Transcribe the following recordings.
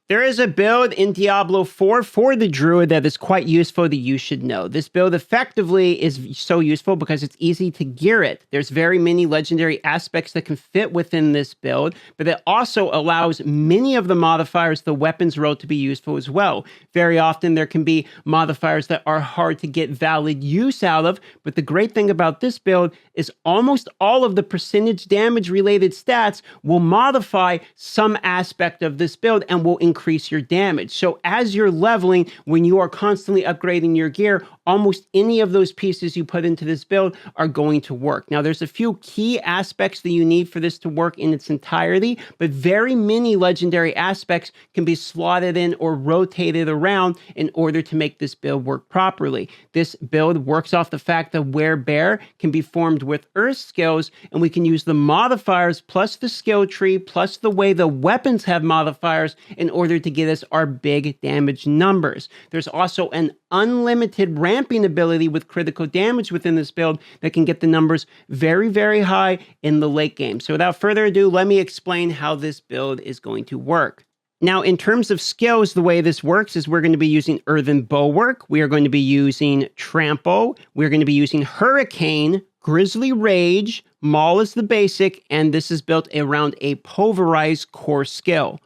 There is a build in Diablo 4 for the Druid that is quite useful that you should know. This build effectively is so useful because it's easy to gear it. There's very many legendary aspects that can fit within this build, but it also allows many of the modifiers the weapons roll to be useful as well. Very often there can be modifiers that are hard to get valid use out of, but the great thing about this build is almost all of the percentage damage related stats will modify some aspect of this build and will increase your damage. So as you're leveling, when you are constantly upgrading your gear, almost any of those pieces you put into this build are going to work. Now, there's a few key aspects that you need for this to work in its entirety, but very many legendary aspects can be slotted in or rotated around in order to make this build work properly. This build works off the fact that Werebear can be formed with earth skills, and we can use the modifiers plus the skill tree plus the way the weapons have modifiers in order to get us our big damage numbers. There's also an unlimited ramping ability with critical damage within this build that can get the numbers very, very high in the late game. So without further ado, let me explain how this build is going to work. Now, in terms of skills, the way this works is we're going to be using Earthen Bulwark, we are going to be using Trample, we're going to be using Hurricane, Grizzly Rage, Maul is the basic, and this is built around a pulverized core skill.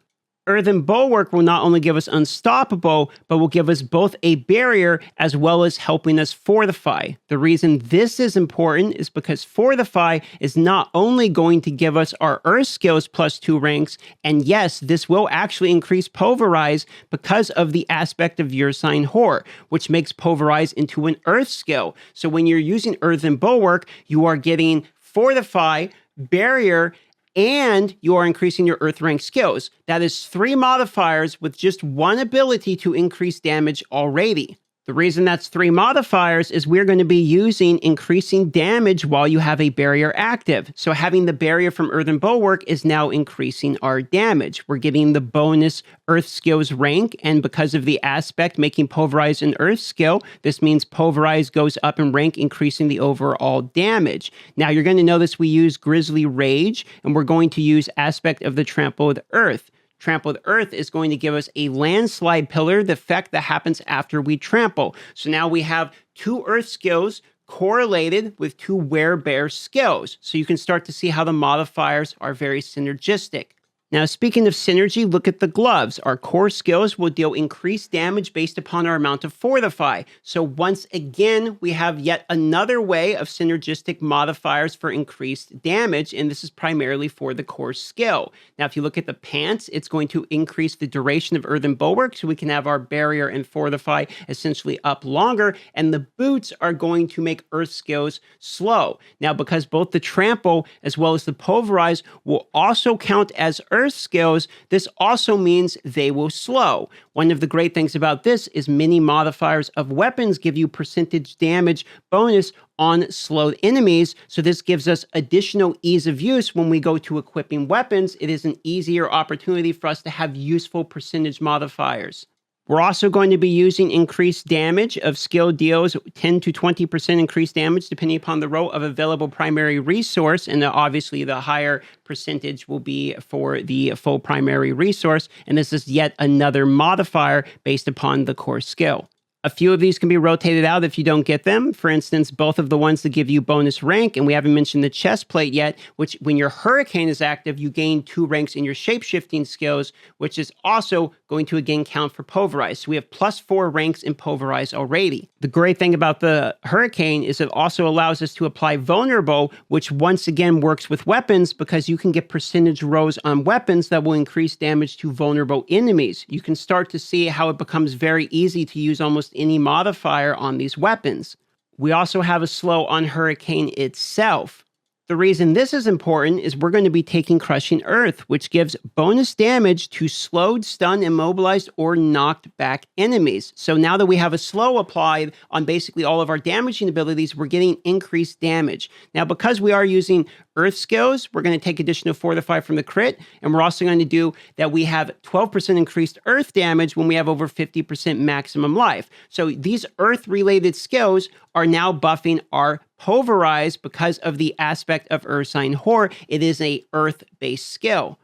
Earthen Bulwark will not only give us Unstoppable, but will give us both a barrier as well as helping us fortify. The reason this is important is because Fortify is not only going to give us our Earth skills plus 2 ranks, and yes, this will actually increase Pulverize because of the aspect of your sign Horror, which makes Pulverize into an Earth skill. So when you're using Earthen Bulwark, you are getting Fortify, Barrier, and you are increasing your Earth rank skills. That is 3 modifiers with just 1 ability to increase damage already. The reason that's 3 modifiers is we're going to be using increasing damage while you have a barrier active. So having the barrier from Earthen Bulwark is now increasing our damage. We're getting the bonus Earth skills rank, and because of the aspect making Pulverize an Earth skill, this means Pulverize goes up in rank, increasing the overall damage. Now you're going to notice we use Grizzly Rage, and we're going to use aspect of the Trampled Earth. Trampled Earth is going to give us a landslide pillar, the effect that happens after we trample. So now we have 2 Earth skills correlated with 2 Werebear skills. So you can start to see how the modifiers are very synergistic. Now, speaking of synergy, look at the gloves. Our core skills will deal increased damage based upon our amount of Fortify. So once again, we have yet another way of synergistic modifiers for increased damage, and this is primarily for the core skill. Now, if you look at the pants, it's going to increase the duration of Earthen Bulwark, so we can have our Barrier and Fortify essentially up longer, and the boots are going to make Earth skills slow. Now, because both the Trample as well as the Pulverize will also count as Earth skills, this also means they will slow. One of the great things about this is many modifiers of weapons give you percentage damage bonus on slowed enemies, so this gives us additional ease of use when we go to equipping weapons. It is an easier opportunity for us to have useful percentage modifiers. We're also going to be using increased damage of skill deals 10 to 20% increased damage depending upon the row of available primary resource, and obviously the higher percentage will be for the full primary resource, and this is yet another modifier based upon the core skill. A few of these can be rotated out if you don't get them. For instance, both of the ones that give you bonus rank, and we haven't mentioned the chest plate yet, which when your Hurricane is active, you gain 2 ranks in your shapeshifting skills, which is also going to again count for Pulverize. So we have plus 4 ranks in Pulverize already. The great thing about the Hurricane is it also allows us to apply Vulnerable, which once again works with weapons because you can get percentage rows on weapons that will increase damage to vulnerable enemies. You can start to see how it becomes very easy to use almost any modifier on these weapons. We also have a slow on Hurricane itself. The reason this is important is we're going to be taking Crushing Earth, which gives bonus damage to slowed, stunned, immobilized, or knocked back enemies. So now that we have a slow applied on basically all of our damaging abilities, we're getting increased damage. Now, because we are using Earth skills, we're going to take additional Fortify from the crit, and we're also going to do that we have 12% increased Earth damage when we have over 50% maximum life. So these Earth-related skills are now buffing our Pulverize because of the aspect of Earth Sign Horror. It is a Earth-based skill.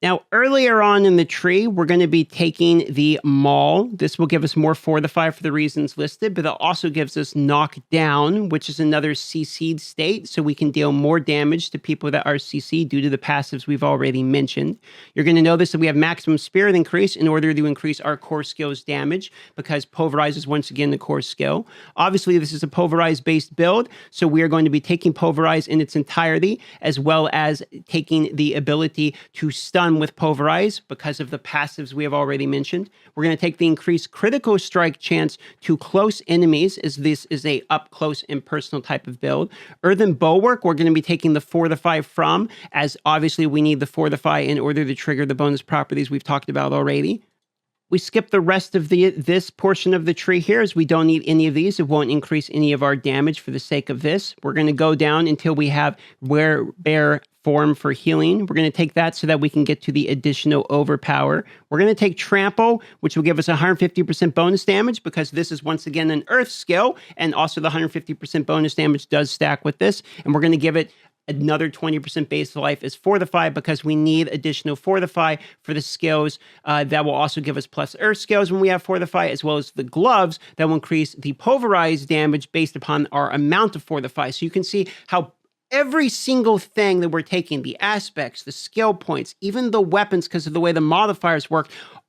Now, earlier on in the tree, we're going to be taking the Maul. This will give us more Fortify for the reasons listed, but it also gives us Knock Down, which is another CC'd state, so we can deal more damage to people that are CC due to the passives we've already mentioned. You're going to notice that we have maximum Spirit increase in order to increase our core skill's damage, because Pulverize is once again the core skill. Obviously, this is a Pulverize-based build, so we are going to be taking Pulverize in its entirety, as well as taking the ability to stun with Pulverize because of the passives we have already mentioned. We're going to take the increased critical strike chance to close enemies, as this is a up close and personal type of build. Earthen Bulwark, we're going to be taking the Fortify from, as obviously we need the Fortify in order to trigger the bonus properties we've talked about already. We skip the rest of this portion of the tree here, as we don't need any of these. It won't increase any of our damage for the sake of this. We're going to go down until we have Werebear form for healing. We're going to take that so that we can get to the additional Overpower. We're going to take Trample, which will give us 150% bonus damage, because this is once again an Earth skill, and also the 150% bonus damage does stack with this. And we're going to give it another 20% base life as Fortify, because we need additional Fortify for the skills that will also give us plus Earth skills when we have Fortify, as well as the gloves that will increase the Pulverized damage based upon our amount of Fortify. So you can see how every single thing that we're taking, the aspects, the skill points, even the weapons, because of the way the modifiers work,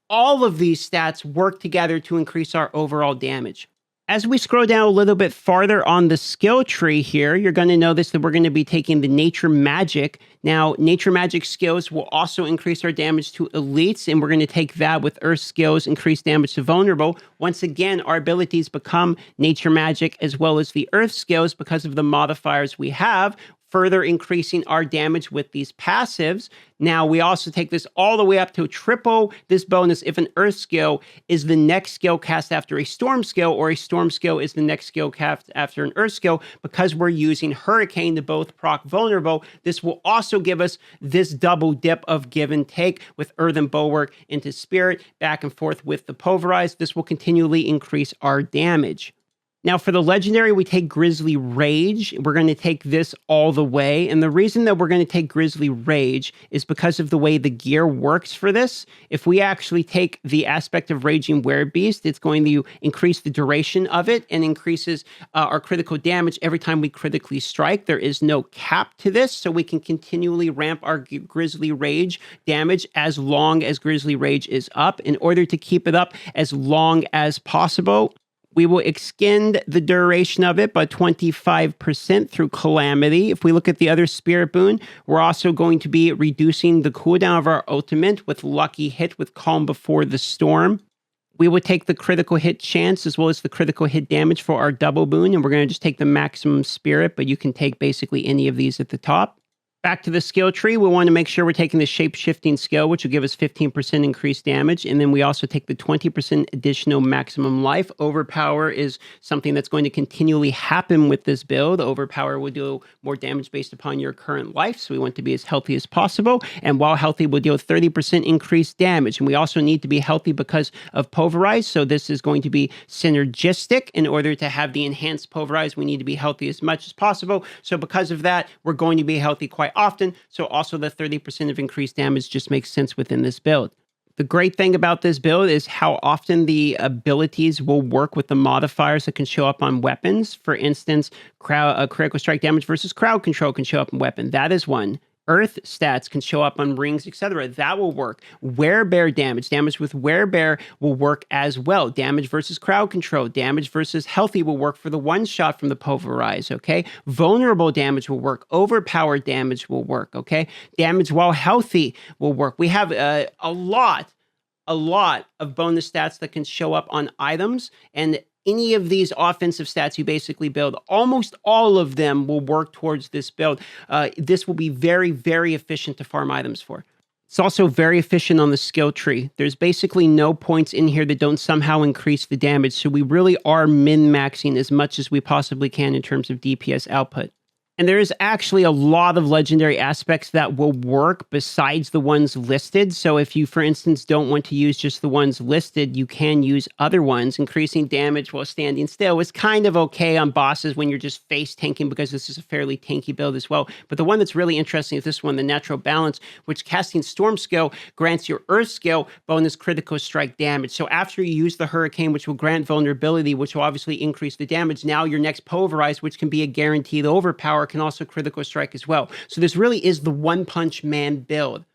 all of these stats work together to increase our overall damage. As we scroll down a little bit farther on the skill tree here, you're going to notice that we're going to be taking the Nature Magic. Now, Nature Magic skills will also increase our damage to elites, and we're going to take that with Earth skills, increase damage to vulnerable. Once again, our abilities become Nature Magic as well as the Earth skills because of the modifiers we have, further increasing our damage with these passives. Now, we also take this all the way up to triple this bonus if an Earth skill is the next skill cast after a Storm skill, or a Storm skill is the next skill cast after an Earth skill, because we're using Hurricane to both proc vulnerable. This will also give us this double dip of give and take with Earthen Bulwark into Spirit, back and forth with the Pulverize. This will continually increase our damage. Now, for the legendary, we take Grizzly Rage. We're going to take this all the way. And the reason that we're going to take Grizzly Rage is because of the way the gear works for this. If we actually take the aspect of Raging Werebeast, it's going to increase the duration of it and increases our critical damage every time we critically strike. There is no cap to this, so we can continually ramp our Grizzly Rage damage as long as Grizzly Rage is up. In order to keep it up as long as possible, we will extend the duration of it by 25% through Calamity. If we look at the other Spirit Boon, we're also going to be reducing the cooldown of our ultimate with Lucky Hit with Calm Before the Storm. We would take the critical hit chance as well as the critical hit damage for our double boon, and we're going to just take the maximum spirit, but you can take basically any of these at the top. Back to the skill tree, we want to make sure we're taking the shape-shifting skill, which will give us 15% increased damage, and then we also take the 20% additional maximum life. Overpower is something that's going to continually happen with this build. Overpower will do more damage based upon your current life, so we want to be as healthy as possible, and while healthy, we'll deal 30% increased damage, and we also need to be healthy because of Pulverize, so this is going to be synergistic. In order to have the enhanced Pulverize, we need to be healthy as much as possible, so because of that, we're going to be healthy quite often, so also the 30% of increased damage just makes sense within this build. The great thing about this build is how often the abilities will work with the modifiers that can show up on weapons. For instance, critical strike damage versus crowd control can show up on weapon. That is one. Earth stats can show up on rings, etc. That will work. Werebear damage with Werebear will work as well. Damage versus crowd control, damage versus healthy will work for the one shot from the Pulverize, okay? Vulnerable damage will work. Overpowered damage will work, okay? Damage while healthy will work. We have a lot of bonus stats that can show up on items, and any of these offensive stats you basically build, almost all of them will work towards this build. This will be very, very efficient to farm items for. It's also very efficient on the skill tree. There's basically no points in here that don't somehow increase the damage, so we really are min-maxing as much as we possibly can in terms of DPS output. And there is actually a lot of legendary aspects that will work besides the ones listed. So if you, for instance, don't want to use just the ones listed, you can use other ones. Increasing damage while standing still is kind of okay on bosses when you're just face tanking, because this is a fairly tanky build as well. But the one that's really interesting is this one, the Natural Balance, which casting Storm skill grants your Earth skill bonus critical strike damage. So after you use the Hurricane, which will grant vulnerability, which will obviously increase the damage, now your next Pulverize, which can be a guaranteed overpower, can also critical strike as well. So this really is the One Punch Man build.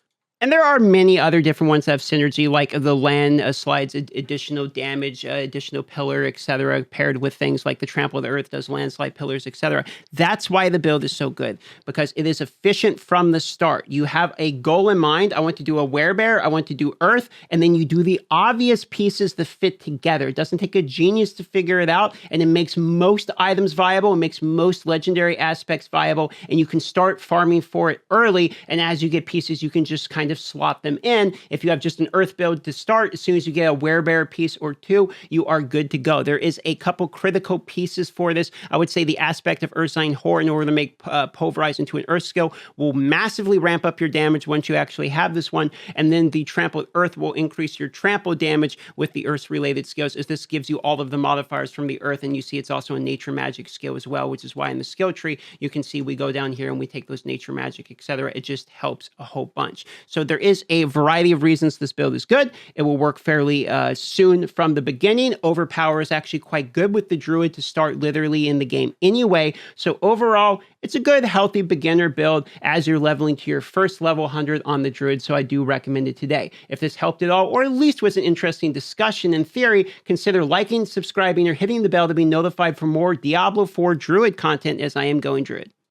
And there are many other different ones that have synergy, like the land slides additional damage, additional pillar, etc., paired with things like the Trample of the Earth does landslide pillars, etc. That's why the build is so good, because it is efficient from the start. You have a goal in mind. I want to do a Werebear, I want to do Earth, and then you do the obvious pieces that fit together. It doesn't take a genius to figure it out, and it makes most items viable, it makes most legendary aspects viable, and you can start farming for it early, and as you get pieces, you can just kind of slot them in. If you have just an Earth build to start, as soon as you get a Werebear piece or two, you are good to go. There is a couple critical pieces for this. I would say the aspect of Earthsign Whore, in order to make Pulverize into an Earth skill, will massively ramp up your damage once you actually have this one, and then the Trampled Earth will increase your trample damage with the Earth-related skills, as this gives you all of the modifiers from the Earth, and you see it's also a Nature Magic skill as well, which is why in the skill tree, you can see we go down here and we take those Nature Magic, etc. It just helps a whole bunch. So there is a variety of reasons this build is good. It will work fairly soon from the beginning. Overpower is actually quite good with the Druid to start literally in the game anyway. So overall, it's a good, healthy beginner build as you're leveling to your first level 100 on the Druid, so I do recommend it today. If this helped at all, or at least was an interesting discussion in theory, consider liking, subscribing, or hitting the bell to be notified for more Diablo 4 Druid content, as I am going Druid.